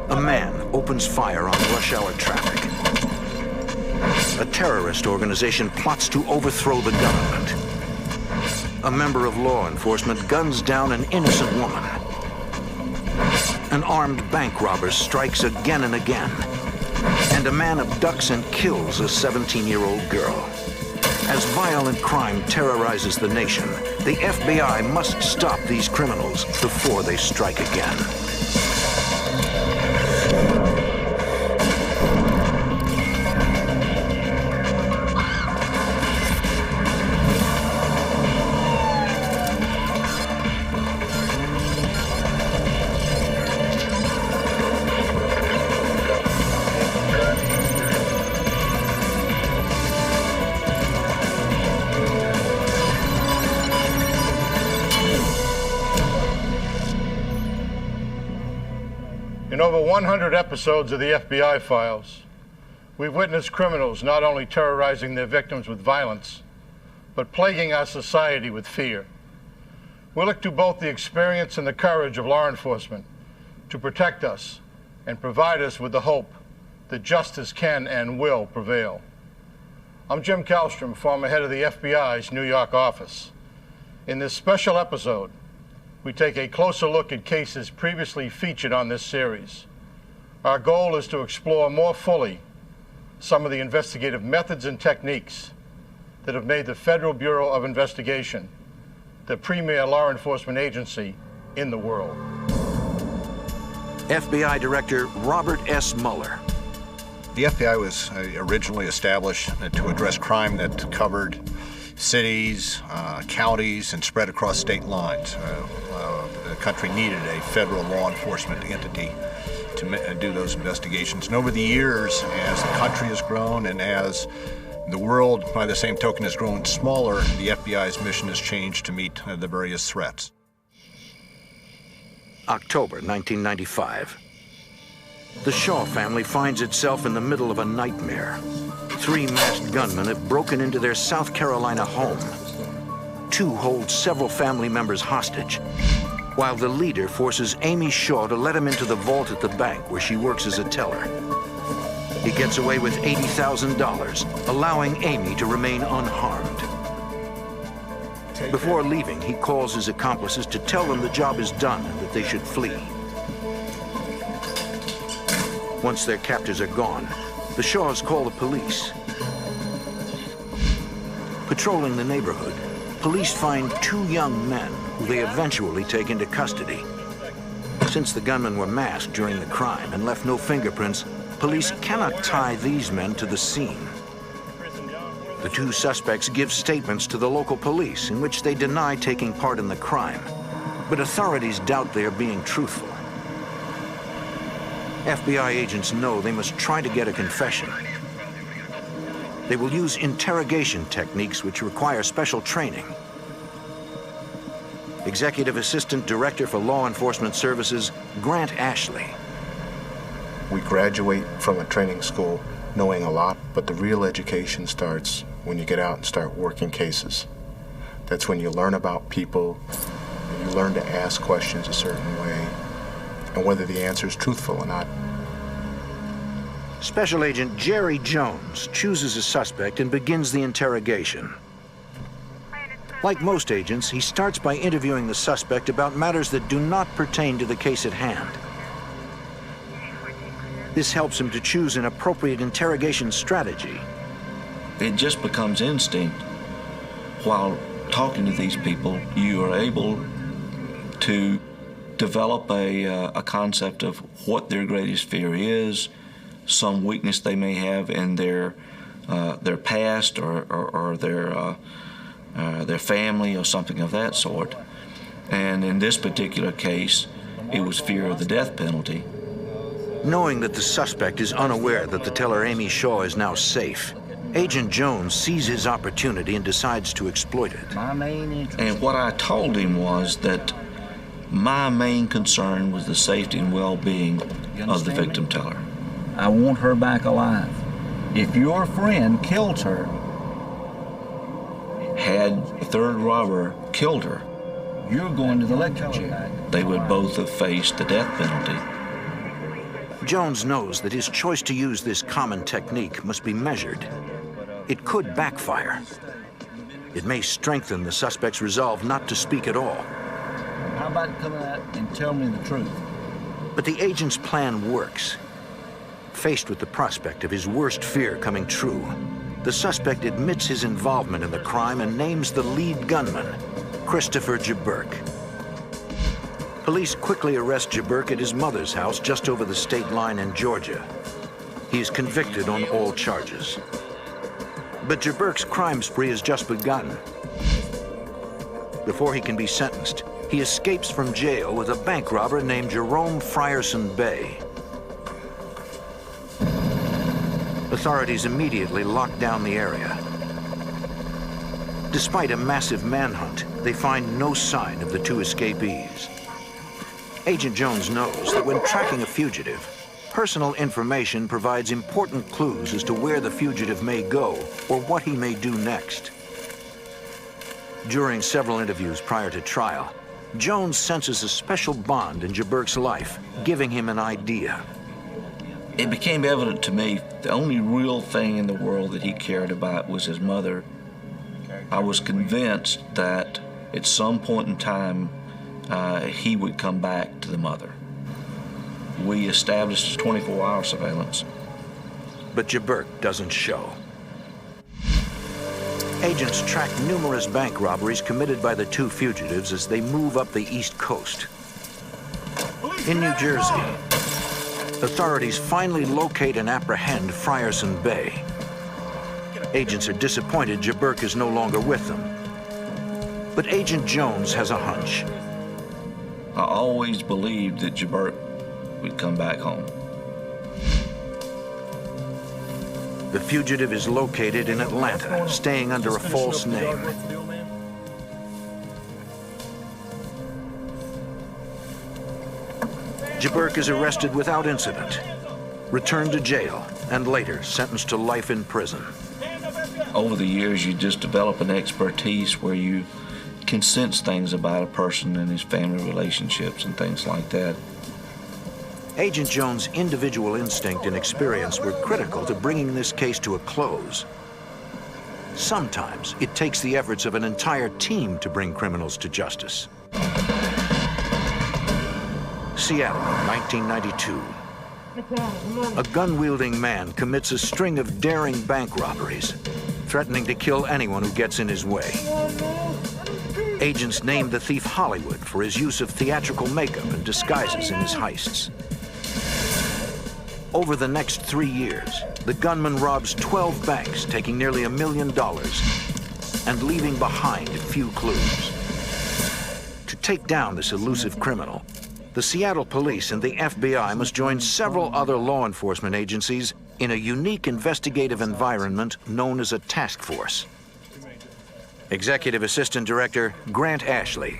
A man opens fire on rush hour traffic. A terrorist organization plots to overthrow the government. A member of law enforcement guns down an innocent woman. An armed bank robber strikes again and again. And a man abducts and kills a 17-year-old girl. As violent crime terrorizes the nation, the FBI must stop these criminals before they strike again. In over 100 episodes of the FBI files, we've witnessed criminals not only terrorizing their victims with violence, but plaguing our society with fear. We look to both the experience and the courage of law enforcement to protect us and provide us with the hope that justice can and will prevail. I'm Jim Kallstrom, former head of the FBI's New York office. In this special episode, we take a closer look at cases previously featured on this series. Our goal is to explore more fully some of the investigative methods and techniques that have made the Federal Bureau of Investigation the premier law enforcement agency in the world. FBI Director Robert S. Mueller. The FBI was originally established to address crime that covered cities, counties, and spread across state lines. The country needed a federal law enforcement entity to do those investigations. And over the years, as the country has grown and as the world, by the same token, has grown smaller, the FBI's mission has changed to meet the various threats. October 1995. The Shaw family finds itself in the middle of a nightmare. 3 masked gunmen have broken into their South Carolina home. 2 hold several family members hostage, while the leader forces Amy Shaw to let him into the vault at the bank where she works as a teller. He gets away with $80,000, allowing Amy to remain unharmed. Before leaving, he calls his accomplices to tell them the job is done and that they should flee. Once their captors are gone, the Shaws call the police. Patrolling the neighborhood, police find 2 young men who they eventually take into custody. Since the gunmen were masked during the crime and left no fingerprints, police cannot tie these men to the scene. The 2 suspects give statements to the local police in which they deny taking part in the crime, but authorities doubt they are being truthful. FBI agents know they must try to get a confession. They will use interrogation techniques which require special training. Executive Assistant Director for Law Enforcement Services, Grant Ashley. We graduate from a training school knowing a lot, but the real education starts when you get out and start working cases. That's when you learn about people, and you learn to ask questions a certain way, and whether the answer is truthful or not. Special Agent Jerry Jones chooses a suspect and begins the interrogation. Like most agents, he starts by interviewing the suspect about matters that do not pertain to the case at hand. This helps him to choose an appropriate interrogation strategy. It just becomes instinct. While talking to these people, you are able to develop a concept of what their greatest fear is, some weakness they may have in their past or their family or something of that sort. And in this particular case, it was fear of the death penalty. Knowing that the suspect is unaware that the teller Amy Shaw is now safe, Agent Jones sees his opportunity and decides to exploit it. And what I told him was that my main concern was the safety and well-being of the victim teller. I want her back alive. If your friend killed her, had the third robber killed her, you're going to the electric chair. They would both have faced the death penalty. Jones knows that his choice to use this common technique must be measured. It could backfire. It may strengthen the suspect's resolve not to speak at all. How about coming out and tell me the truth? But the agent's plan works. Faced with the prospect of his worst fear coming true, the suspect admits his involvement in the crime and names the lead gunman, Christopher Jaburk. Police quickly arrest Jaburk at his mother's house just over the state line in Georgia. He is convicted on all charges. But Jaburk's crime spree has just begun. Before he can be sentenced, he escapes from jail with a bank robber named Jerome Frierson Bay. Authorities immediately lock down the area. Despite a massive manhunt, they find no sign of the two escapees. Agent Jones knows that when tracking a fugitive, personal information provides important clues as to where the fugitive may go or what he may do next. During several interviews prior to trial, Jones senses a special bond in Jaburk's life, giving him an idea. It became evident to me the only real thing in the world that he cared about was his mother. I was convinced that at some point in time, he would come back to the mother. We established 24-hour surveillance. But Jaburk doesn't show. Agents track numerous bank robberies committed by the two fugitives as they move up the East Coast. In New Jersey, authorities finally locate and apprehend Frierson Bay. Agents are disappointed Jaburk is no longer with them. But Agent Jones has a hunch. I always believed that Jaburk would come back home. The fugitive is located in Atlanta, staying under a false name. Jaburk is arrested without incident, returned to jail, and later sentenced to life in prison. Over the years, you just develop an expertise where you can sense things about a person and his family relationships and things like that. Agent Jones' individual instinct and experience were critical to bringing this case to a close. Sometimes it takes the efforts of an entire team to bring criminals to justice. Seattle, 1992. A gun-wielding man commits a string of daring bank robberies, threatening to kill anyone who gets in his way. Agents named the thief Hollywood for his use of theatrical makeup and disguises in his heists. Over the next 3 years, the gunman robs 12 banks, taking nearly $1 million, and leaving behind few clues. To take down this elusive criminal, the Seattle police and the FBI must join several other law enforcement agencies in a unique investigative environment known as a task force. Executive Assistant Director Grant Ashley.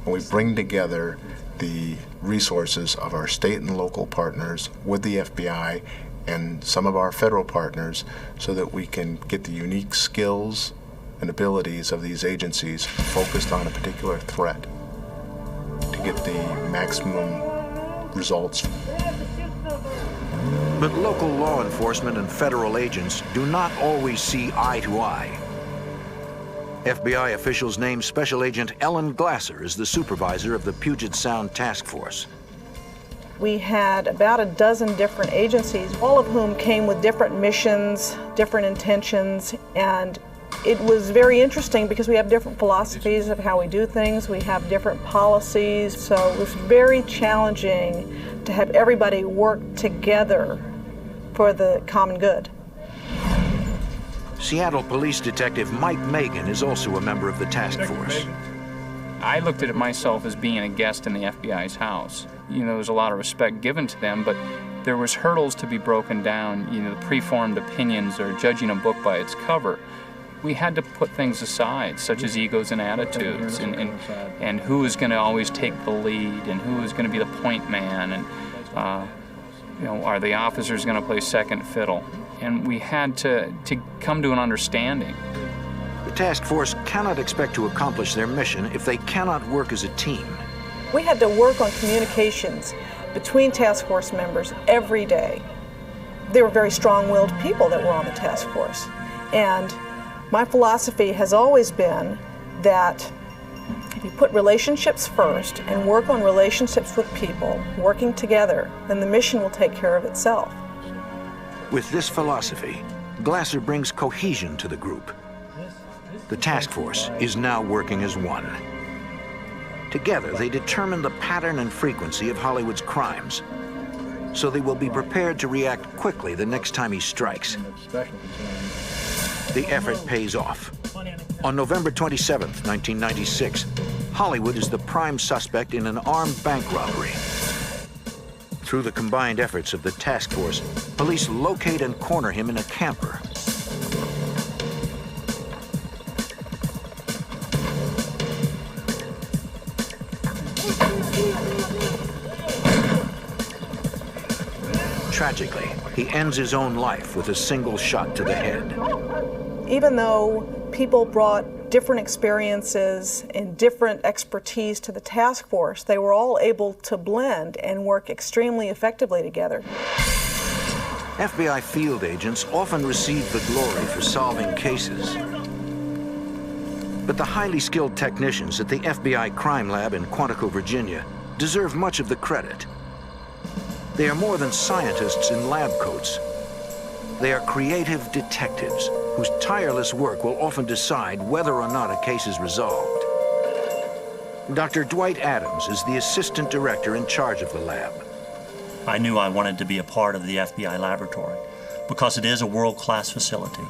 We bring together the resources of our state and local partners with the FBI and some of our federal partners so that we can get the unique skills and abilities of these agencies focused on a particular threat to get the maximum results. But local law enforcement and federal agents do not always see eye to eye. FBI officials named Special Agent Ellen Glasser as the supervisor of the Puget Sound Task Force. We had about a dozen different agencies, all of whom came with different missions, different intentions, and it was very interesting because we have different philosophies of how we do things, we have different policies, so it was very challenging to have everybody work together for the common good. Seattle Police Detective Mike Megan is also a member of the task force. I looked at it myself as being a guest in the FBI's house. You know, there was a lot of respect given to them, but there was hurdles to be broken down, you know, the preformed opinions or judging a book by its cover. We had to put things aside, such as egos and attitudes, and who is going to always take the lead, and who is going to be the point man, and you know, are the officers going to play second fiddle? And we had to come to an understanding. The task force cannot expect to accomplish their mission if they cannot work as a team. We had to work on communications between task force members every day. They were very strong-willed people that were on the task force. And my philosophy has always been that if you put relationships first and work on relationships with people, working together, then the mission will take care of itself. With this philosophy, Glasser brings cohesion to the group. The task force is now working as one. Together, they determine the pattern and frequency of Hollywood's crimes, so they will be prepared to react quickly the next time he strikes. The effort pays off. On November 27, 1996, Hollywood is the prime suspect in an armed bank robbery. Through the combined efforts of the task force, police locate and corner him in a camper. Tragically, he ends his own life with a single shot to the head. Even though people brought different experiences and different expertise to the task force, they were all able to blend and work extremely effectively together. FBI field agents often receive the glory for solving cases. But the highly skilled technicians at the FBI crime lab in Quantico, Virginia, deserve much of the credit. They are more than scientists in lab coats. They are creative detectives whose tireless work will often decide whether or not a case is resolved. Dr. Dwight Adams is the assistant director in charge of the lab. I knew I wanted to be a part of the FBI laboratory because it is a world-class facility.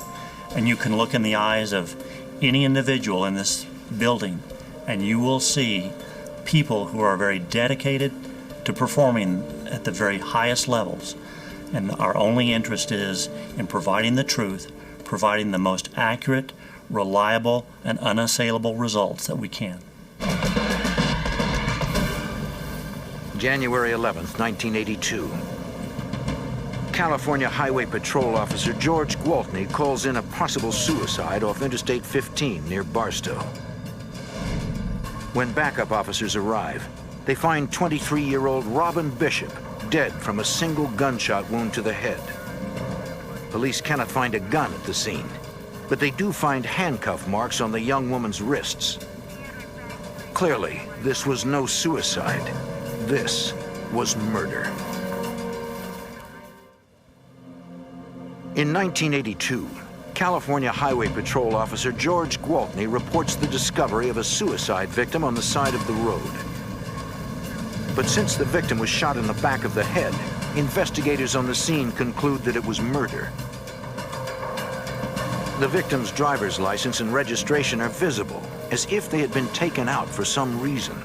And you can look in the eyes of any individual in this building and you will see people who are very dedicated to performing at the very highest levels. And our only interest is in providing the truth, providing the most accurate, reliable, and unassailable results that we can. January 11th, 1982. California Highway Patrol Officer George Gwaltney calls in a possible suicide off Interstate 15 near Barstow. When backup officers arrive, they find 23-year-old Robin Bishop dead from a single gunshot wound to the head. Police cannot find a gun at the scene, but they do find handcuff marks on the young woman's wrists. Clearly, this was no suicide. This was murder. In 1982, California Highway Patrol Officer George Gwaltney reports the discovery of a suicide victim on the side of the road. But since the victim was shot in the back of the head, investigators on the scene conclude that it was murder. The victim's driver's license and registration are visible, as if they had been taken out for some reason.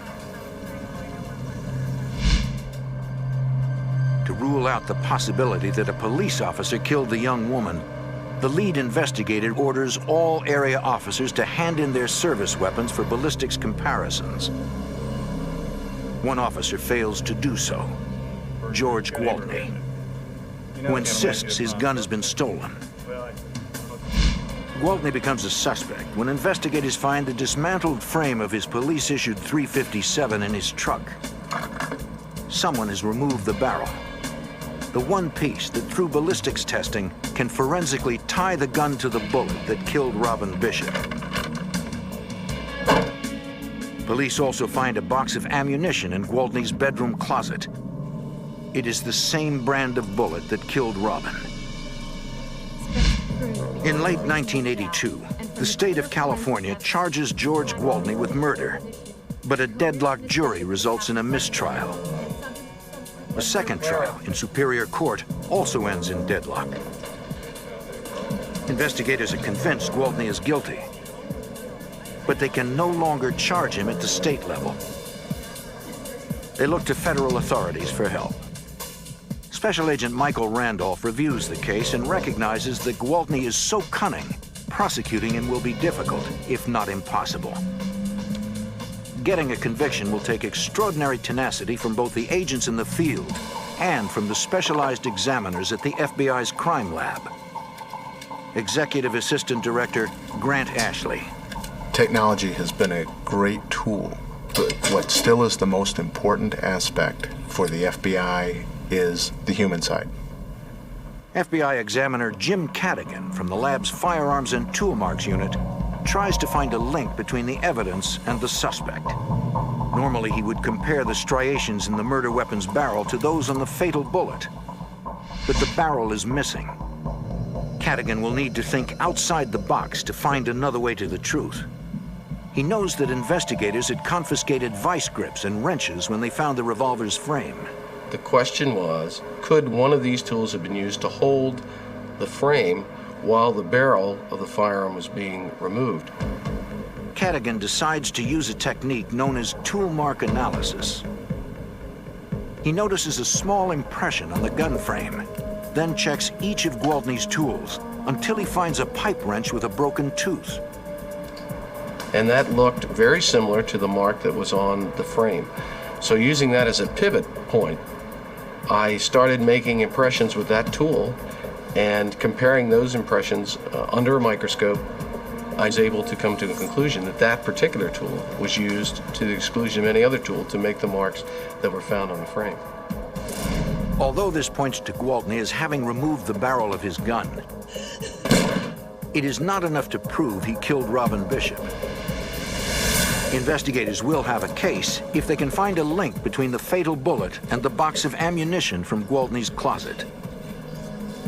To rule out the possibility that a police officer killed the young woman, the lead investigator orders all area officers to hand in their service weapons for ballistics comparisons. One officer fails to do so, George Gwaltney, who insists his gun has been stolen. Gwaltney becomes a suspect when investigators find the dismantled frame of his police-issued .357 in his truck. Someone has removed the barrel, the one piece that through ballistics testing can forensically tie the gun to the bullet that killed Robin Bishop. Police also find a box of ammunition in Gwaltney's bedroom closet. It is the same brand of bullet that killed Robin. In late 1982, the state of California charges George Gwaltney with murder, but a deadlocked jury results in a mistrial. A second trial in Superior Court also ends in deadlock. Investigators are convinced Gwaltney is guilty, but they can no longer charge him at the state level. They look to federal authorities for help. Special Agent Michael Randolph reviews the case and recognizes that Gwaltney is so cunning, prosecuting him will be difficult, if not impossible. Getting a conviction will take extraordinary tenacity from both the agents in the field and from the specialized examiners at the FBI's crime lab. Executive Assistant Director Grant Ashley. Technology has been a great tool, but What still is the most important aspect for the FBI is the human side. FBI examiner Jim Cadigan from the lab's Firearms and Tool Marks unit tries to find a link between the evidence and the suspect. Normally, he would compare the striations in the murder weapon's barrel to those on the fatal bullet. But the barrel is missing. Cadigan will need to think outside the box to find another way to the truth. He knows that investigators had confiscated vice grips and wrenches when they found the revolver's frame. The question was, could one of these tools have been used to hold the frame while the barrel of the firearm was being removed? Cadigan decides to use a technique known as tool mark analysis. He notices a small impression on the gun frame, then checks each of Gwaltney's tools until he finds a pipe wrench with a broken tooth. And that looked very similar to the mark that was on the frame. So using that as a pivot point, I started making impressions with that tool, and comparing those impressions under a microscope, I was able to come to the conclusion that that particular tool was used to the exclusion of any other tool to make the marks that were found on the frame. Although this points to Gwaltney as having removed the barrel of his gun, it is not enough to prove he killed Robin Bishop. Investigators will have a case if they can find a link between the fatal bullet and the box of ammunition from Gwaltney's closet.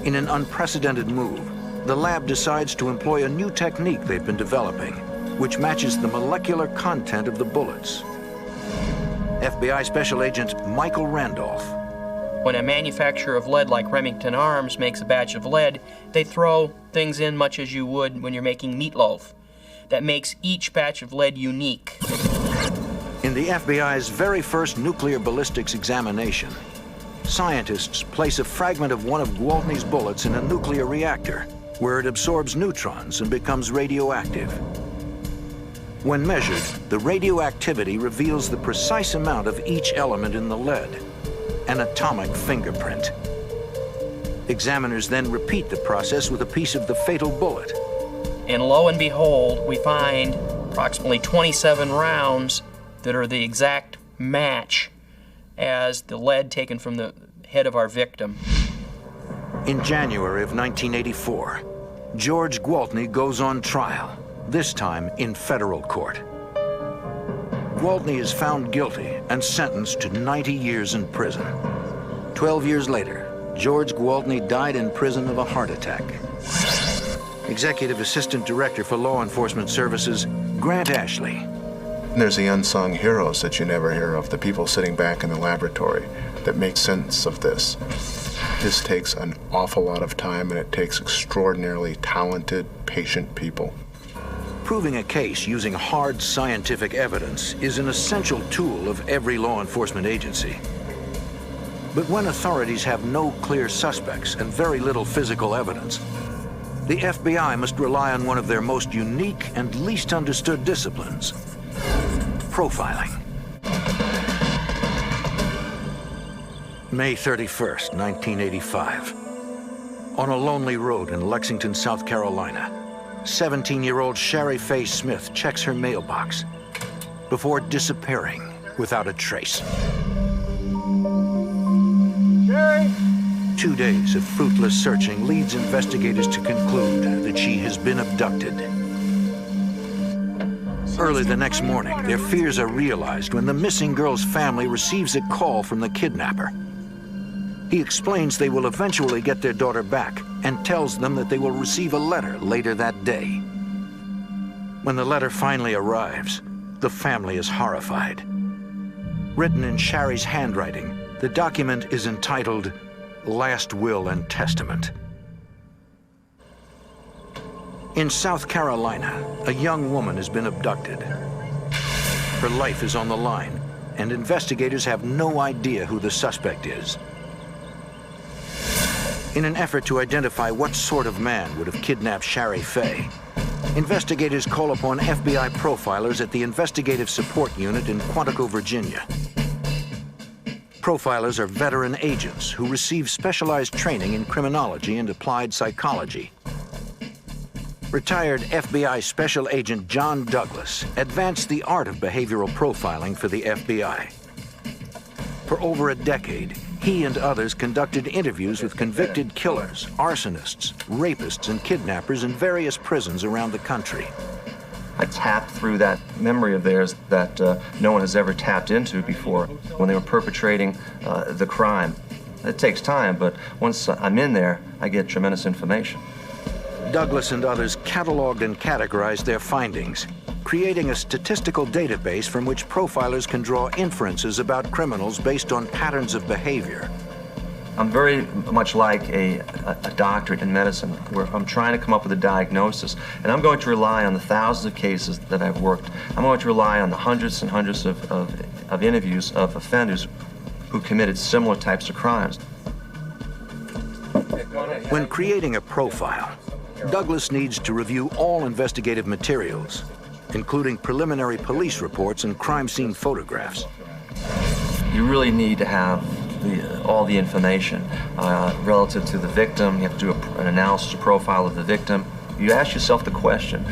In an unprecedented move, the lab decides to employ a new technique they've been developing, which matches the molecular content of the bullets. FBI Special Agent Michael Randolph. When a manufacturer of lead like Remington Arms makes a batch of lead, they throw things in much as you would when you're making meatloaf. That makes each batch of lead unique. In the FBI's very first nuclear ballistics examination, scientists place a fragment of one of Gwaltney's bullets in a nuclear reactor, where it absorbs neutrons and becomes radioactive. When measured, the radioactivity reveals the precise amount of each element in the lead, an atomic fingerprint. Examiners then repeat the process with a piece of the fatal bullet. And lo and behold, we find approximately 27 rounds that are the exact match as the lead taken from the head of our victim. In January of 1984, George Gwaltney goes on trial, this time in federal court. Gwaltney is found guilty and sentenced to 90 years in prison. 12 years later, George Gwaltney died in prison of a heart attack. Executive Assistant Director for Law Enforcement Services, Grant Ashley. And there's the unsung heroes that you never hear of, the people sitting back in the laboratory that make sense of this. This takes an awful lot of time, and it takes extraordinarily talented, patient people. Proving a case using hard scientific evidence is an essential tool of every law enforcement agency. But when authorities have no clear suspects and very little physical evidence, the FBI must rely on one of their most unique and least understood disciplines: profiling. May 31st, 1985. On a lonely road in Lexington, South Carolina, 17-year-old Shari Faye Smith checks her mailbox before disappearing without a trace. Shari! 2 days of fruitless searching leads investigators to conclude that she has been abducted. Early the next morning, their fears are realized when the missing girl's family receives a call from the kidnapper. He explains they will eventually get their daughter back and tells them that they will receive a letter later that day. When the letter finally arrives, the family is horrified. Written in Shari's handwriting, the document is entitled Last Will and Testament. In South Carolina, a young woman has been abducted. Her life is on the line, and investigators have no idea who the suspect is. In an effort to identify what sort of man would have kidnapped Shari Faye, investigators call upon FBI profilers at the Investigative Support Unit in Quantico, Virginia. Profilers are veteran agents who receive specialized training in criminology and applied psychology. Retired FBI Special Agent John Douglas advanced the art of behavioral profiling for the FBI. For over a decade, he and others conducted interviews with convicted killers, arsonists, rapists, and kidnappers in various prisons around the country. I tapped through that memory of theirs that no one has ever tapped into before when they were perpetrating the crime. It takes time, but once I'm in there, I get tremendous information. Douglas and others cataloged and categorized their findings, creating a statistical database from which profilers can draw inferences about criminals based on patterns of behavior. I'm very much like a doctorate in medicine, where I'm trying to come up with a diagnosis, and I'm going to rely on the thousands of cases that I've worked. I'm going to rely on the hundreds and hundreds of interviews of offenders who committed similar types of crimes. When creating a profile, Douglas needs to review all investigative materials, including preliminary police reports and crime scene photographs. You really need to have all the information relative to the victim. You have to do an analysis, a profile of the victim. You ask yourself the question,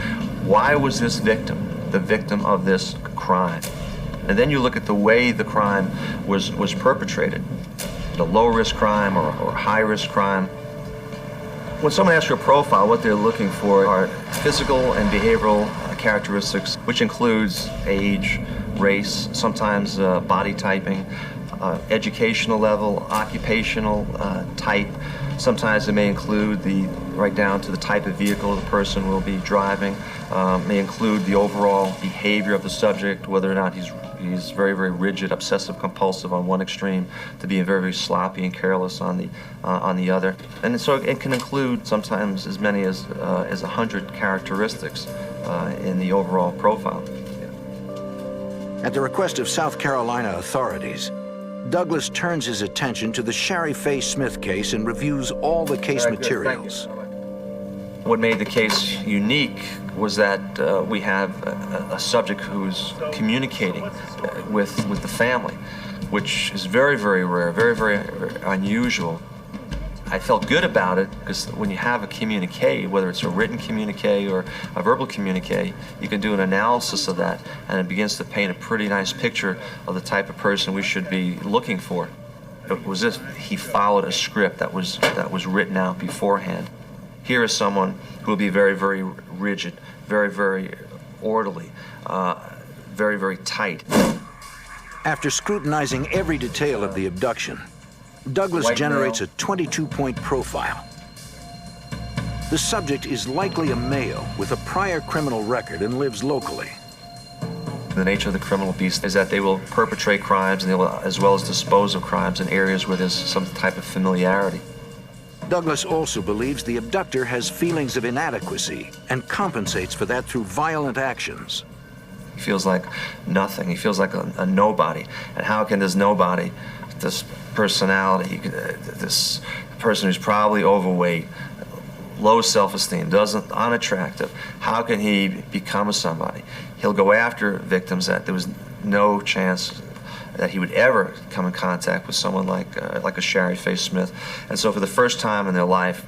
why was this victim the victim of this crime? And then you look at the way the crime was perpetrated, the low-risk crime or high-risk crime. When someone asks you a profile, what they're looking for are physical and behavioral characteristics, which includes age, race, sometimes body typing, educational level, occupational type. Sometimes it may include right down to the type of vehicle the person will be driving, may include the overall behavior of the subject, whether or not he's very, very rigid, obsessive compulsive on one extreme, to being very, very sloppy and careless on the other. And so it can include sometimes as many as 100 characteristics in the overall profile. At the request of South Carolina authorities, Douglas turns his attention to the Shari Faye Smith case and reviews all the case materials. What made the case unique was that we have a subject who's communicating with the family, which is very, very rare, very, very unusual. I felt good about it because when you have a communique, whether it's a written communique or a verbal communique, you can do an analysis of that, and it begins to paint a pretty nice picture of the type of person we should be looking for. It was as if he followed a script that was written out beforehand. Here is someone who will be very, very rigid, very, very orderly, very, very tight. After scrutinizing every detail of the abduction, Douglas generates a 22-point profile. The subject is likely a male with a prior criminal record and lives locally. The nature of the criminal beast is that they will perpetrate crimes and they will, as well as dispose of crimes in areas where there's some type of familiarity. Douglas also believes the abductor has feelings of inadequacy and compensates for that through violent actions. He feels like nothing. He feels like a nobody. And how can this nobody, this personality, this person who's probably overweight, low self-esteem, unattractive, how can he become a somebody? He'll go after victims that there was no chance that he would ever come in contact with someone like a Shari Faye Smith. And so for the first time in their life,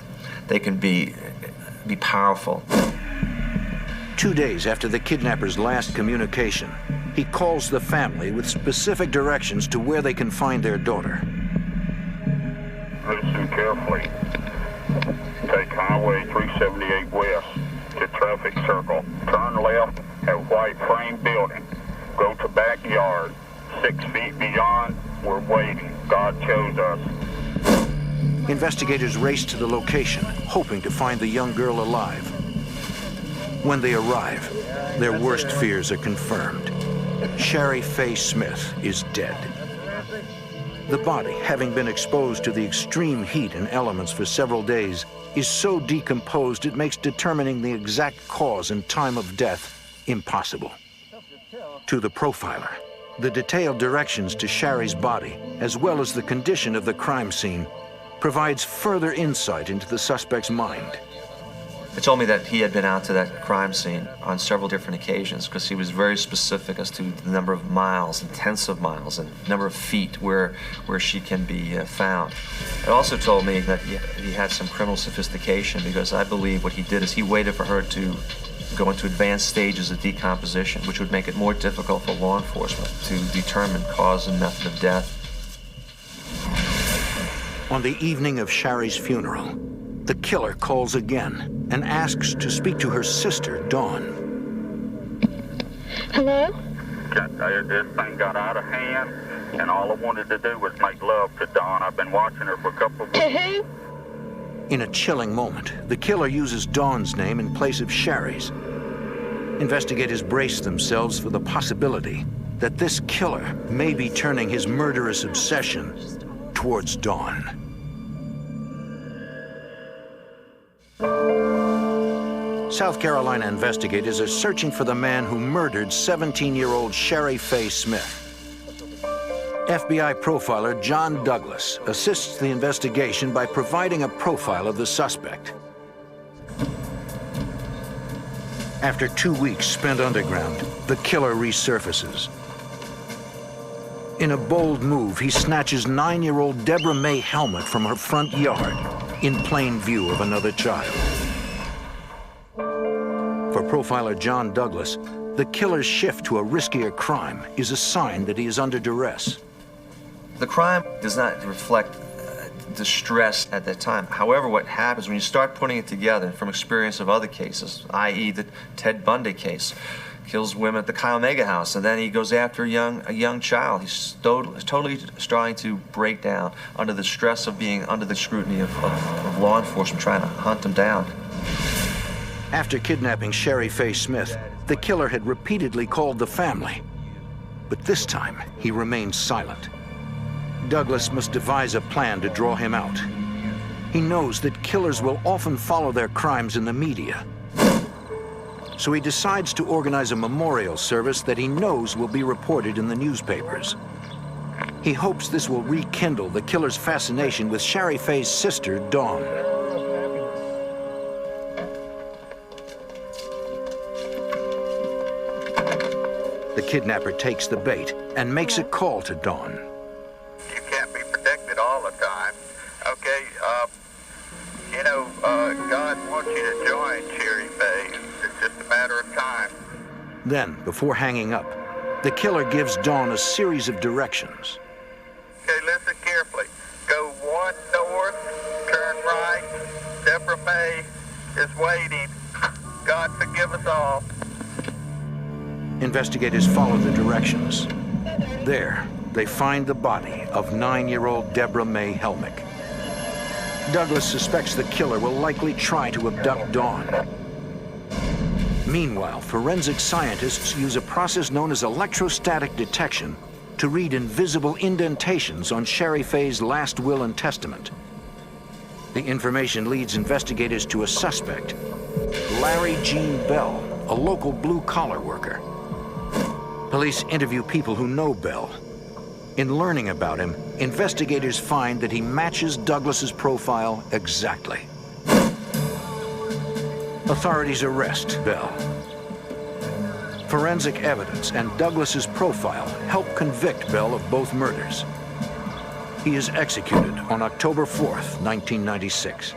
they can be powerful. 2 days after the kidnapper's last communication, he calls the family with specific directions to where they can find their daughter. Listen carefully. Take Highway 378 west to traffic circle. Turn left at white frame building. Go to backyard. 6 feet beyond, we're waiting. God chose us. Investigators race to the location, hoping to find the young girl alive. When they arrive, their worst fears are confirmed. Shari Faye Smith is dead. The body, having been exposed to the extreme heat and elements for several days, is so decomposed it makes determining the exact cause and time of death impossible. To the profiler, the detailed directions to Shari's body, as well as the condition of the crime scene, provides further insight into the suspect's mind. They told me that he had been out to that crime scene on several different occasions because he was very specific as to the number of miles and tenths of miles and number of feet where she can be found. It also told me that he had some criminal sophistication, because I believe what he did is he waited for her to go into advanced stages of decomposition, which would make it more difficult for law enforcement to determine cause and method of death. On the evening of Sherry's funeral, the killer calls again and asks to speak to her sister, Dawn. Hello? This thing got out of hand, and all I wanted to do was make love to Dawn. I've been watching her for a couple of weeks. To who? In a chilling moment, the killer uses Dawn's name in place of Sherry's. Investigators brace themselves for the possibility that this killer may be turning his murderous obsession towards Dawn. South Carolina investigators are searching for the man who murdered 17-year-old Sherry Faye Smith. FBI profiler John Douglas assists the investigation by providing a profile of the suspect. After 2 weeks spent underground, the killer resurfaces. In a bold move, he snatches 9-year-old Deborah Mae Helmut from her front yard in plain view of another child. For profiler John Douglas, the killer's shift to a riskier crime is a sign that he is under duress. The crime does not reflect distress at that time. However, what happens when you start putting it together from experience of other cases, i.e. the Ted Bundy case, kills women at the Chi Omega house, and then he goes after a young child. He's totally starting to break down under the stress of being under the scrutiny of law enforcement trying to hunt him down. After kidnapping Sherry Faye Smith, the killer had repeatedly called the family. But this time, he remained silent. Douglas must devise a plan to draw him out. He knows that killers will often follow their crimes in the media. So he decides to organize a memorial service that he knows will be reported in the newspapers. He hopes this will rekindle the killer's fascination with Sherry Faye's sister, Dawn. The kidnapper takes the bait and makes a call to Dawn. You can't be protected all the time. Okay, God wants you to join Sherry Faye. It's just a matter of time. Then, before hanging up, the killer gives Dawn a series of directions. Okay, listen carefully. Go 1 north, turn right. Deborah Mae is waiting. God forgive us all. Investigators follow the directions. There, they find the body of 9-year-old Deborah Mae Helmut. Douglas suspects the killer will likely try to abduct Dawn. Meanwhile, forensic scientists use a process known as electrostatic detection to read invisible indentations on Sherry Faye's last will and testament. The information leads investigators to a suspect, Larry Gene Bell, a local blue-collar worker. Police interview people who know Bell. In learning about him, investigators find that he matches Douglas's profile exactly. Authorities arrest Bell. Forensic evidence and Douglas's profile help convict Bell of both murders. He is executed on October 4th, 1996.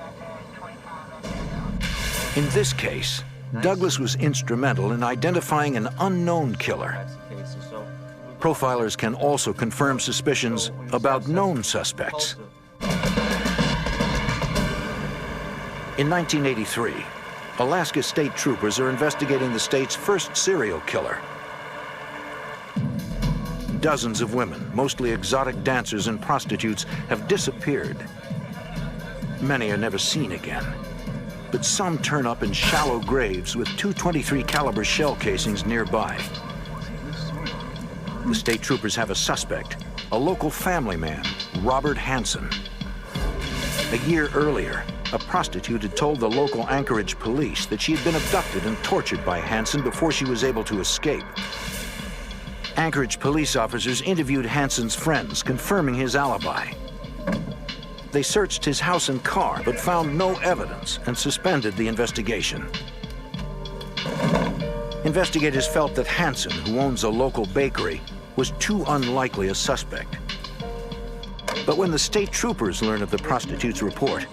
In this case, Douglas was instrumental in identifying an unknown killer. Profilers can also confirm suspicions about known suspects. In 1983, Alaska state troopers are investigating the state's first serial killer. Dozens of women, mostly exotic dancers and prostitutes, have disappeared. Many are never seen again, but some turn up in shallow graves with .223 caliber shell casings nearby. The state troopers have a suspect, a local family man, Robert Hansen. A year earlier, a prostitute had told the local Anchorage police that she had been abducted and tortured by Hansen before she was able to escape. Anchorage police officers interviewed Hansen's friends, confirming his alibi. They searched his house and car, but found no evidence and suspended the investigation. Investigators felt that Hansen, who owns a local bakery, was too unlikely a suspect. But when the state troopers learn of the prostitute's report,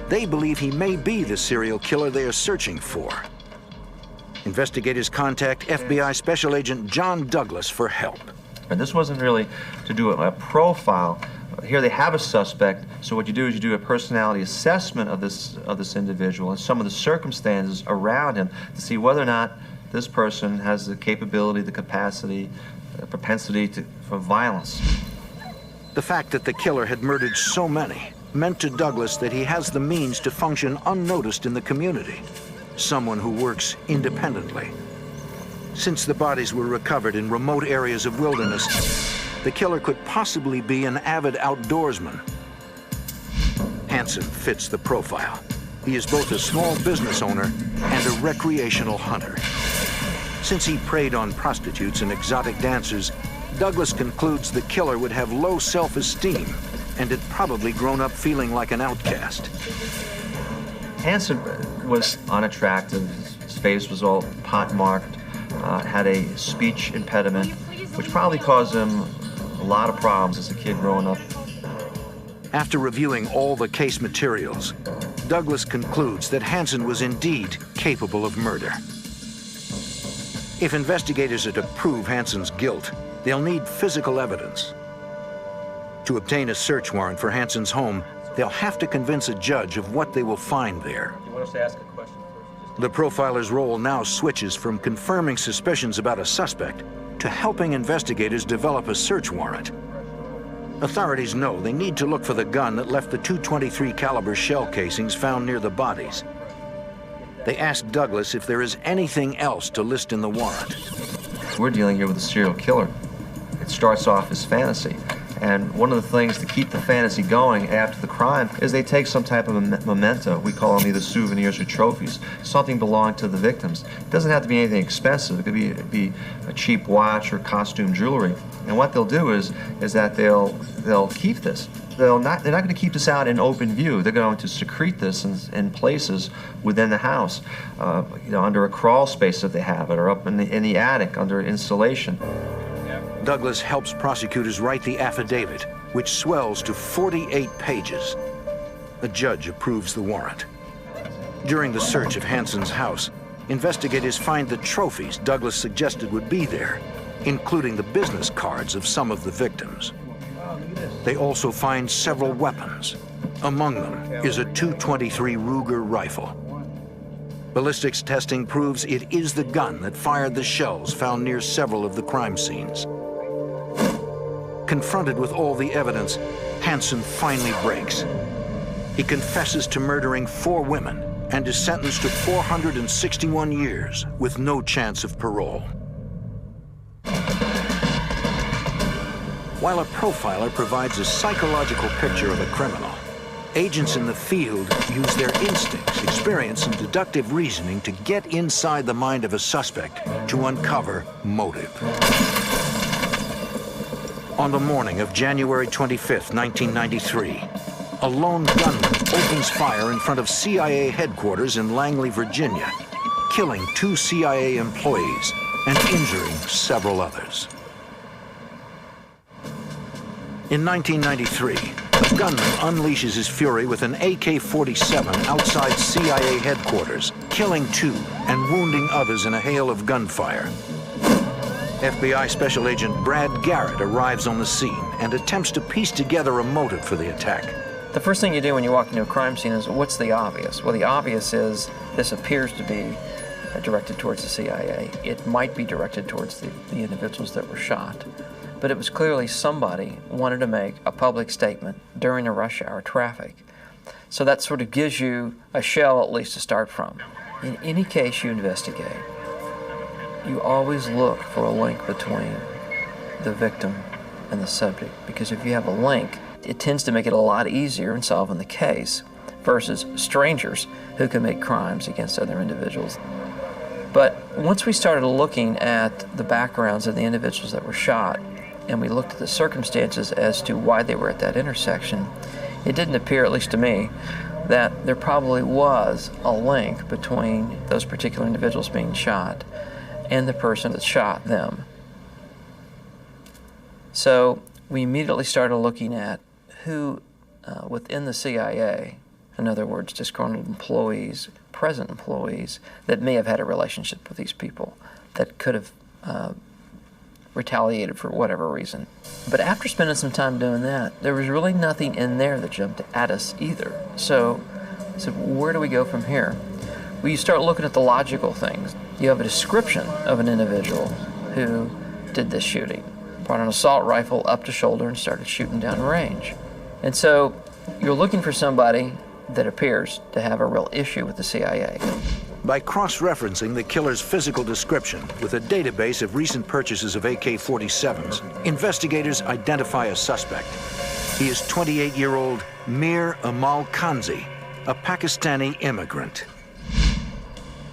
they believe he may be the serial killer they are searching for. Investigators contact FBI Special Agent John Douglas for help. And this wasn't really to do a profile. Here they have a suspect, so what you do is you do a personality assessment of this individual and some of the circumstances around him to see whether or not this person has the capability, the capacity, the propensity for violence. The fact that the killer had murdered so many meant to Douglas that he has the means to function unnoticed in the community, someone who works independently. Since the bodies were recovered in remote areas of wilderness, the killer could possibly be an avid outdoorsman. Hansen fits the profile. He is both a small business owner and a recreational hunter. Since he preyed on prostitutes and exotic dancers, Douglas concludes the killer would have low self-esteem and had probably grown up feeling like an outcast. Hansen was unattractive. His face was all pockmarked, had a speech impediment, which probably caused him a lot of problems as a kid growing up. After reviewing all the case materials, Douglas concludes that Hansen was indeed capable of murder. If investigators are to prove Hansen's guilt, they'll need physical evidence. To obtain a search warrant for Hansen's home, they'll have to convince a judge of what they will find there. You want us to ask a question first? The profiler's role now switches from confirming suspicions about a suspect to helping investigators develop a search warrant. Authorities know they need to look for the gun that left the .223 caliber shell casings found near the bodies. They ask Douglas if there is anything else to list in the warrant. We're dealing here with a serial killer. It starts off as fantasy. And one of the things to keep the fantasy going after the crime is they take some type of a memento. We call them either souvenirs or trophies. Something belonging to the victims. It doesn't have to be anything expensive. It could be a cheap watch or costume jewelry. And what they'll do is that they'll keep this. They're not going to keep this out in open view. They're going to secrete this in places within the house, under a crawl space that they have it, or up in the attic under insulation. Douglas helps prosecutors write the affidavit, which swells to 48 pages. A judge approves the warrant. During the search of Hansen's house, investigators find the trophies Douglas suggested would be there, including the business cards of some of the victims. They also find several weapons. Among them is a .223 Ruger rifle. Ballistics testing proves it is the gun that fired the shells found near several of the crime scenes. Confronted with all the evidence, Hansen finally breaks. He confesses to murdering 4 women and is sentenced to 461 years with no chance of parole. While a profiler provides a psychological picture of a criminal, agents in the field use their instincts, experience, and deductive reasoning to get inside the mind of a suspect to uncover motive. On the morning of January 25th, 1993, a lone gunman opens fire in front of CIA headquarters in Langley, Virginia, killing 2 CIA employees and injuring several others. In 1993, a gunman unleashes his fury with an AK-47 outside CIA headquarters, killing 2 and wounding others in a hail of gunfire. FBI Special Agent Brad Garrett arrives on the scene and attempts to piece together a motive for the attack. The first thing you do when you walk into a crime scene is, what's the obvious? Well, the obvious is this appears to be directed towards the CIA. It might be directed towards the individuals that were shot. But it was clearly somebody wanted to make a public statement during a rush hour traffic. So that sort of gives you a shell at least to start from. In any case you investigate, you always look for a link between the victim and the subject, because if you have a link, it tends to make it a lot easier in solving the case versus strangers who can make crimes against other individuals. But once we started looking at the backgrounds of the individuals that were shot, and we looked at the circumstances as to why they were at that intersection, it didn't appear, at least to me, that there probably was a link between those particular individuals being shot and the person that shot them. So we immediately started looking at who within the CIA, in other words, disgruntled employees, present employees, that may have had a relationship with these people that could have retaliated for whatever reason. But after spending some time doing that, there was really nothing in there that jumped at us either. So where do we go from here? Well, you start looking at the logical things. You have a description of an individual who did this shooting. Brought an assault rifle up to shoulder and started shooting down range. And so you're looking for somebody that appears to have a real issue with the CIA. By cross-referencing the killer's physical description with a database of recent purchases of AK-47s, investigators identify a suspect. He is 28-year-old Mir Amal Kanzi, a Pakistani immigrant.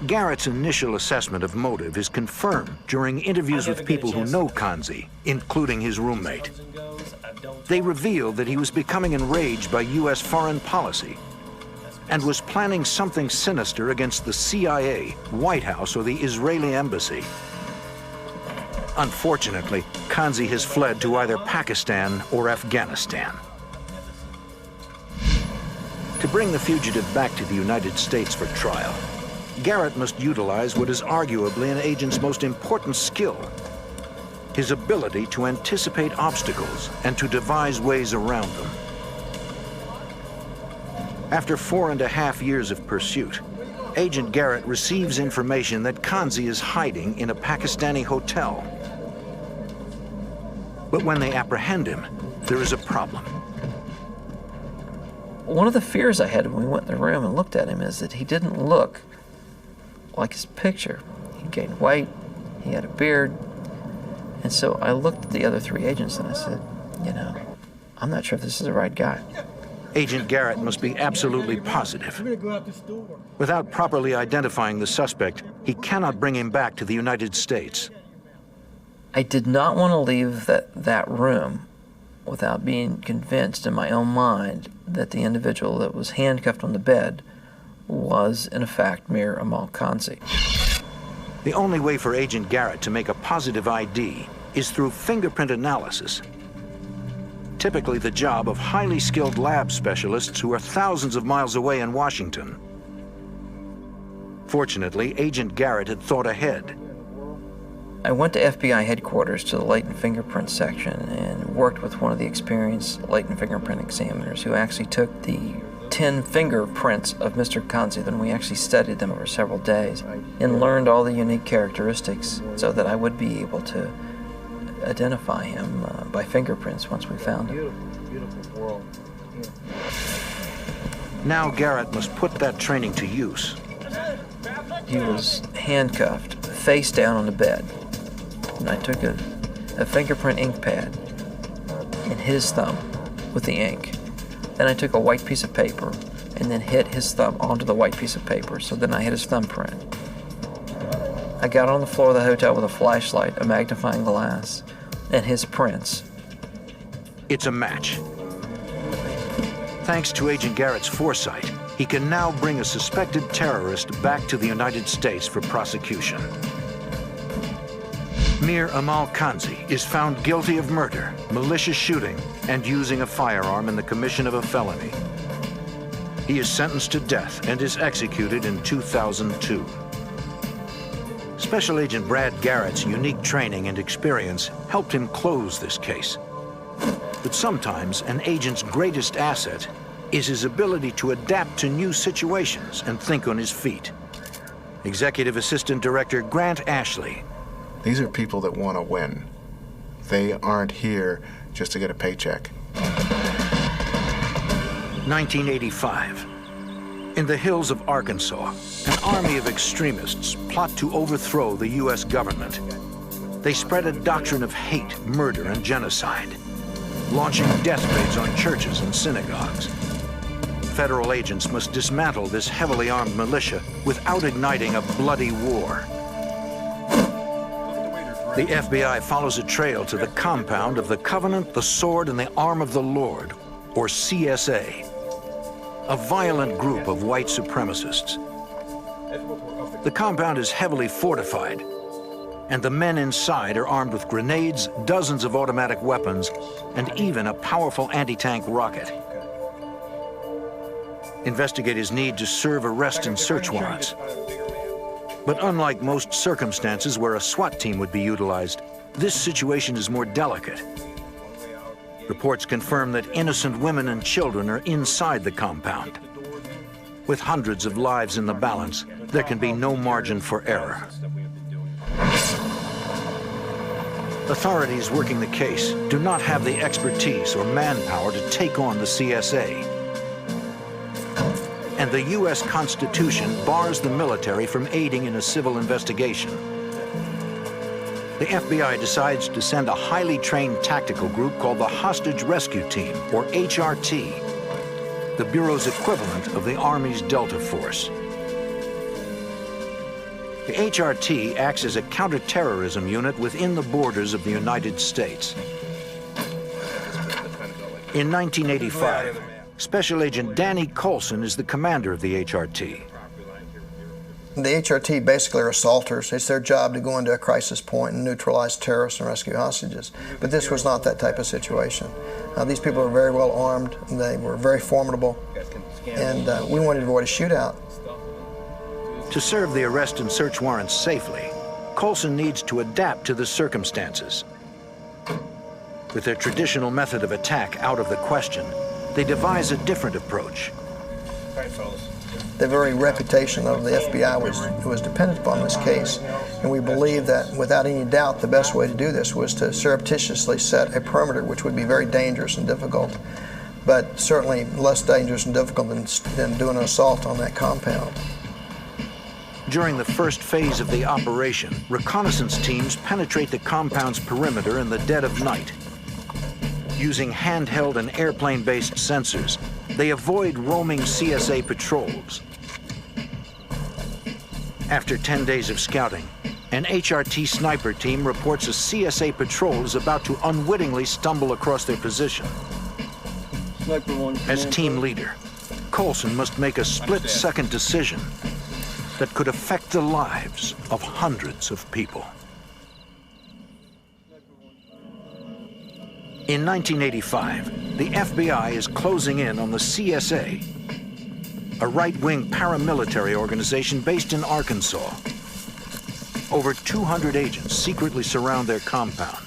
Garrett's initial assessment of motive is confirmed during interviews with people who know Kanzi, including his roommate. They reveal that he was becoming enraged by U.S. foreign policy and was planning something sinister against the CIA, White House, or the Israeli embassy. Unfortunately, Kanzi has fled to either Pakistan or Afghanistan. To bring the fugitive back to the United States for trial, Garrett must utilize what is arguably an agent's most important skill: his ability to anticipate obstacles and to devise ways around them. After 4.5 years of pursuit, Agent Garrett receives information that Kanzi is hiding in a Pakistani hotel. But when they apprehend him, there is a problem. One of the fears I had when we went in the room and looked at him is that he didn't look like his picture. He gained weight, he had a beard, and so I looked at the other 3 agents and I said, you know, I'm not sure if this is the right guy. Agent Garrett must be absolutely positive. Without properly identifying the suspect, he cannot bring him back to the United States. I did not want to leave that room without being convinced in my own mind that the individual that was handcuffed on the bed was, in fact, Mir Amal Kanzi. The only way for Agent Garrett to make a positive ID is through fingerprint analysis, typically the job of highly skilled lab specialists who are thousands of miles away in Washington. Fortunately, Agent Garrett had thought ahead. I went to FBI headquarters to the latent fingerprint section and worked with one of the experienced latent fingerprint examiners who actually took the 10 fingerprints of Mr. Kanzi. Then we actually studied them over several days and learned all the unique characteristics so that I would be able to identify him by fingerprints once we found him. Beautiful world. Now Garrett must put that training to use. He was handcuffed, face down on the bed, and I took a fingerprint ink pad and hit his thumb with the ink. Then I took a white piece of paper and then hit his thumb onto the white piece of paper, so then I hit his thumbprint. I got on the floor of the hotel with a flashlight, a magnifying glass, and his prints. It's a match. Thanks to Agent Garrett's foresight, he can now bring a suspected terrorist back to the United States for prosecution. Mir Amal Kanzi is found guilty of murder, malicious shooting, and using a firearm in the commission of a felony. He is sentenced to death and is executed in 2002. Special Agent Brad Garrett's unique training and experience helped him close this case. But sometimes an agent's greatest asset is his ability to adapt to new situations and think on his feet. Executive Assistant Director Grant Ashley. These are people that want to win. They aren't here just to get a paycheck. 1985. In the hills of Arkansas, an army of extremists plot to overthrow the U.S. government. They spread a doctrine of hate, murder, and genocide, launching death raids on churches and synagogues. Federal agents must dismantle this heavily armed militia without igniting a bloody war. The FBI follows a trail to the compound of the Covenant, the Sword, and the Arm of the Lord, or CSA, a violent group of white supremacists. The compound is heavily fortified, and the men inside are armed with grenades, dozens of automatic weapons, and even a powerful anti-tank rocket. Investigators need to serve arrest and search warrants. But unlike most circumstances where a SWAT team would be utilized, this situation is more delicate. Reports confirm that innocent women and children are inside the compound. With hundreds of lives in the balance, there can be no margin for error. Authorities working the case do not have the expertise or manpower to take on the CSA. And the U.S. Constitution bars the military from aiding in a civil investigation. The FBI decides to send a highly trained tactical group called the Hostage Rescue Team, or HRT, the Bureau's equivalent of the Army's Delta Force. The HRT acts as a counterterrorism unit within the borders of the United States. In 1985, Special Agent Danny Coulson is the commander of the HRT. The HRT basically are assaulters. It's their job to go into a crisis point and neutralize terrorists and rescue hostages. But this was not that type of situation. These people were very well armed, and they were very formidable, and we wanted to avoid a shootout. To serve the arrest and search warrants safely, Coulson needs to adapt to the circumstances. With their traditional method of attack out of the question, they devise a different approach. The very reputation of the FBI was dependent upon this case, and we believe that without any doubt the best way to do this was to surreptitiously set a perimeter, which would be very dangerous and difficult, but certainly less dangerous and difficult than doing an assault on that compound. During the first phase of the operation, reconnaissance teams penetrate the compound's perimeter in the dead of night. Using handheld and airplane-based sensors, they avoid roaming CSA patrols. After 10 days of scouting, an HRT sniper team reports a CSA patrol is about to unwittingly stumble across their position. As team leader, Coulson must make a split-second decision that could affect the lives of hundreds of people. In 1985, the FBI is closing in on the CSA, a right-wing paramilitary organization based in Arkansas. Over 200 agents secretly surround their compound.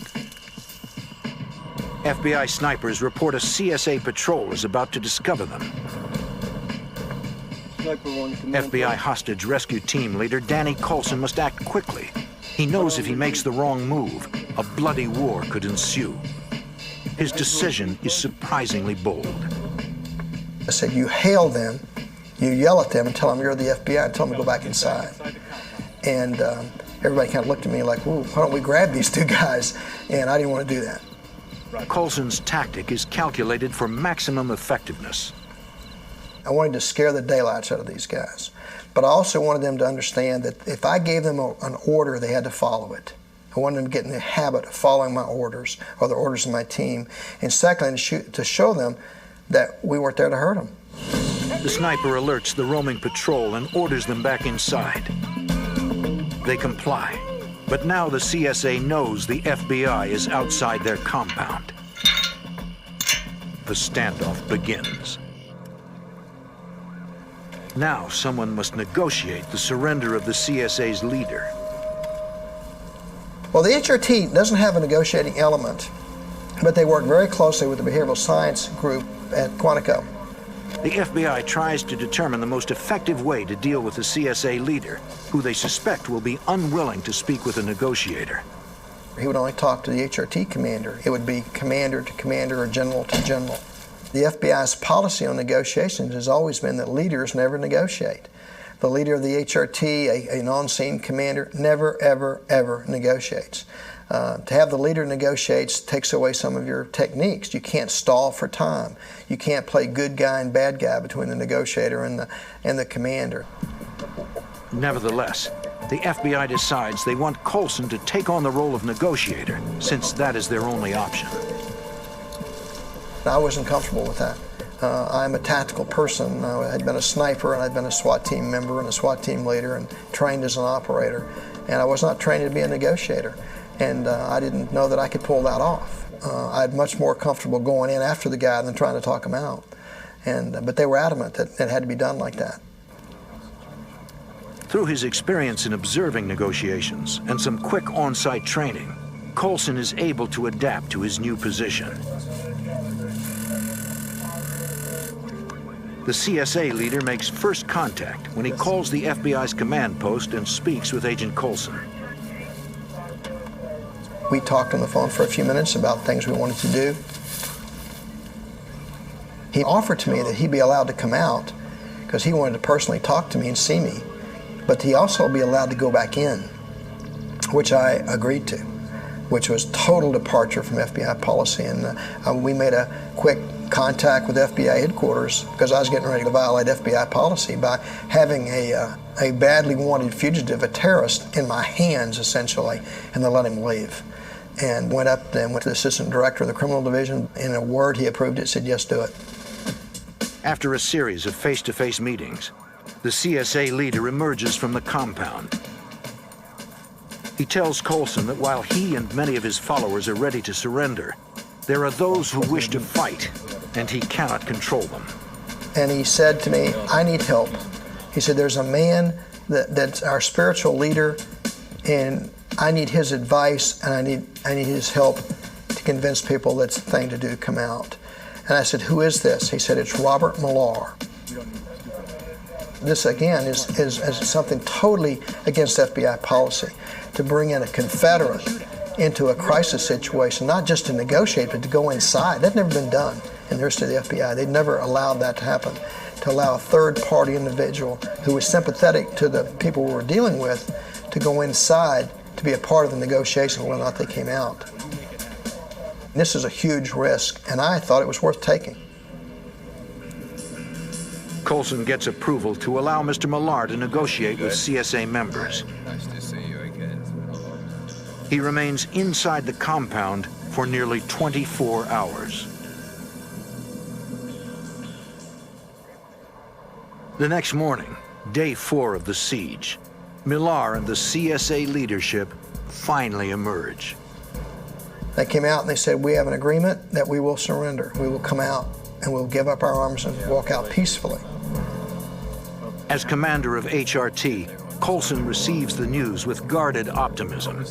FBI snipers report a CSA patrol is about to discover them. FBI hostage rescue team leader Danny Coulson must act quickly. He knows if he makes the wrong move, a bloody war could ensue. His decision is surprisingly bold. I said, you hail them, you yell at them and tell them you're the FBI and tell them to go back inside. And everybody kind of looked at me like, ooh, why don't we grab these two guys? And I didn't want to do that. Coulson's tactic is calculated for maximum effectiveness. I wanted to scare the daylights out of these guys. But I also wanted them to understand that if I gave them an order, they had to follow it. I wanted them to get in the habit of following my orders or the orders of my team. And secondly, to show them that we weren't there to hurt them. The sniper alerts the roaming patrol and orders them back inside. They comply. But now the CSA knows the FBI is outside their compound. The standoff begins. Now someone must negotiate the surrender of the CSA's leader. Well, the HRT doesn't have a negotiating element, but they work very closely with the behavioral science group at Quantico. The FBI tries to determine the most effective way to deal with the CSA leader, who they suspect will be unwilling to speak with a negotiator. He would only talk to the HRT commander. It would be commander to commander or general to general. The FBI's policy on negotiations has always been that leaders never negotiate. The leader of the HRT, an on-scene commander, never, ever, ever negotiates. To have the leader negotiates takes away some of your techniques. You can't stall for time. You can't play good guy and bad guy between the negotiator and the commander. Nevertheless, the FBI decides they want Coulson to take on the role of negotiator, since that is their only option. And I wasn't comfortable with that. I'm a tactical person. I had been a sniper, and I'd been a SWAT team member and a SWAT team leader and trained as an operator. And I was not trained to be a negotiator. And I didn't know that I could pull that off. I'd much more comfortable going in after the guy than trying to talk him out. But they were adamant that it had to be done like that. Through his experience in observing negotiations and some quick on-site training, Colson is able to adapt to his new position. The CSA leader makes first contact when he calls the FBI's command post and speaks with Agent Colson. We talked on the phone for a few minutes about things we wanted to do. He offered to me that he'd be allowed to come out because he wanted to personally talk to me and see me, but he also be allowed to go back in, which I agreed to, which was total departure from FBI policy. And we made a quick contact with FBI headquarters because I was getting ready to violate FBI policy by having a badly wanted fugitive, a terrorist, in my hands, essentially, and then let him leave. And went up and went to the assistant director of the criminal division. In a word, he approved it, said, yes, do it. After a series of face-to-face meetings, the CSA leader emerges from the compound. He tells Colson that while he and many of his followers are ready to surrender, there are those who wish to fight, and he cannot control them. And he said to me, I need help. He said, there's a man that's our spiritual leader, and I need his advice, and I need his help to convince people that's the thing to do, come out. And I said, who is this? He said, it's Robert Millar. This, again, is something totally against FBI policy, to bring in a Confederate into a crisis situation, not just to negotiate, but to go inside. That's never been done in the history of the FBI. They'd never allowed that to happen, to allow a third-party individual who was sympathetic to the people we were dealing with to go inside to be a part of the negotiation whether or not they came out. This is a huge risk, and I thought it was worth taking. Colson gets approval to allow Mr. Millar to negotiate with CSA members. Nice to see you again. He remains inside the compound for nearly 24 hours. The next morning, day 4 of the siege, Millar and the CSA leadership finally emerge. They came out and they said, we have an agreement that we will surrender. We will come out and we'll give up our arms and walk out peacefully. As commander of HRT, Colson receives the news with guarded optimism.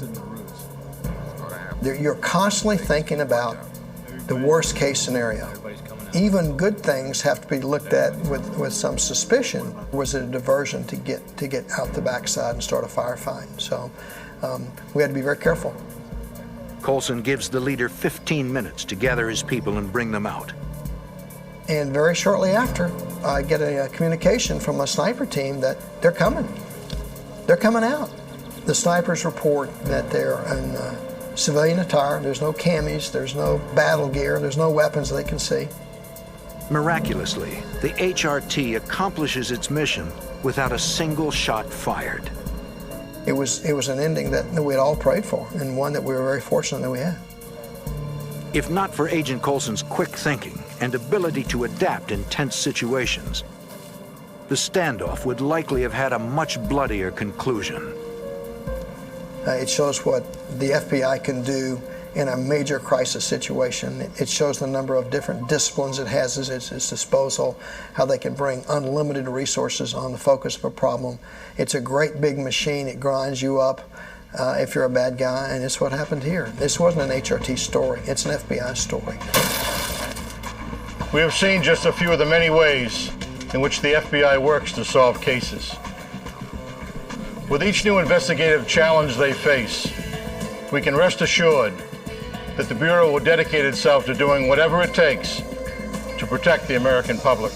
You're constantly thinking about the worst case scenario. Even good things have to be looked at with some suspicion. Was it a diversion to get out the backside and start a firefight? So we had to be very careful. Colson gives the leader 15 minutes to gather his people and bring them out. And very shortly after, I get a communication from a sniper team that they're coming. They're coming out. The snipers report that they're in civilian attire. There's no camis, there's no battle gear, there's no weapons they can see. Miraculously, the HRT accomplishes its mission without a single shot fired. It was an ending that we had all prayed for, and one that we were very fortunate that we had. If not for Agent Colson's quick thinking and ability to adapt in tense situations, the standoff would likely have had a much bloodier conclusion. It shows what the FBI can do in a major crisis situation. It shows the number of different disciplines it has at its disposal, how they can bring unlimited resources on the focus of a problem. It's a great big machine. It grinds you up if you're a bad guy, and it's what happened here. This wasn't an HRT story. It's an FBI story. We have seen just a few of the many ways in which the FBI works to solve cases. With each new investigative challenge they face, we can rest assured that the Bureau will dedicate itself to doing whatever it takes to protect the American public.